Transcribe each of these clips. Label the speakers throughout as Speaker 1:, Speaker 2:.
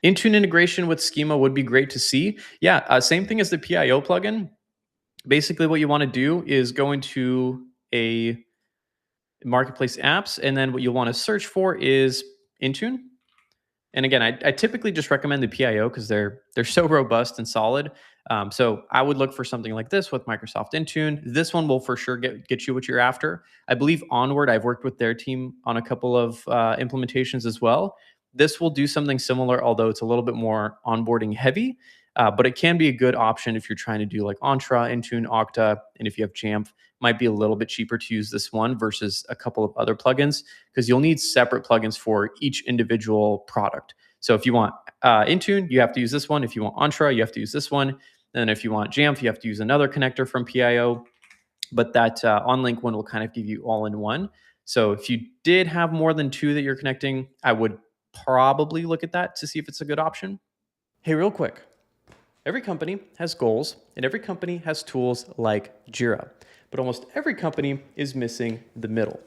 Speaker 1: Intune integration with schema would be great to see. Yeah, same thing as the PIO plugin. Basically, what you want to do is go into a marketplace apps, and then what you'll want to search for is Intune. And again, I typically just recommend the PIO because they're so robust and solid. So I would look for something like this with Microsoft Intune. This one will for sure get you what you're after. I believe Onward, I've worked with their team on a couple of implementations as well. This will do something similar, although it's a little bit more onboarding heavy. But it can be a good option if you're trying to do like Entra, Intune, Okta, and if you have Jamf, might be a little bit cheaper to use this one versus a couple of other plugins because you'll need separate plugins for each individual product. So if you want Intune, you have to use this one. If you want Entra, you have to use this one. And if you want Jamf, you have to use another connector from PIO. But that OnLink one will kind of give you all in one. So if you did have more than two that you're connecting, I would probably look at that to see if it's a good option. Hey, real quick. Every company has goals and every company has tools like Jira, but almost every company is missing the middle.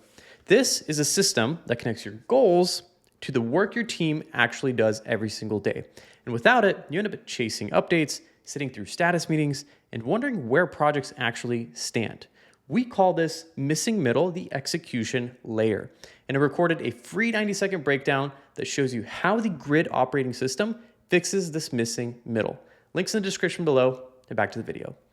Speaker 1: This is a system that connects your goals to the work your team actually does every single day. And without it, you end up chasing updates, sitting through status meetings, and wondering where projects actually stand. We call this missing middle the execution layer. And I recorded a free 90-second breakdown that shows you how the grid operating system fixes this missing middle. Links in the description below, and back to the video.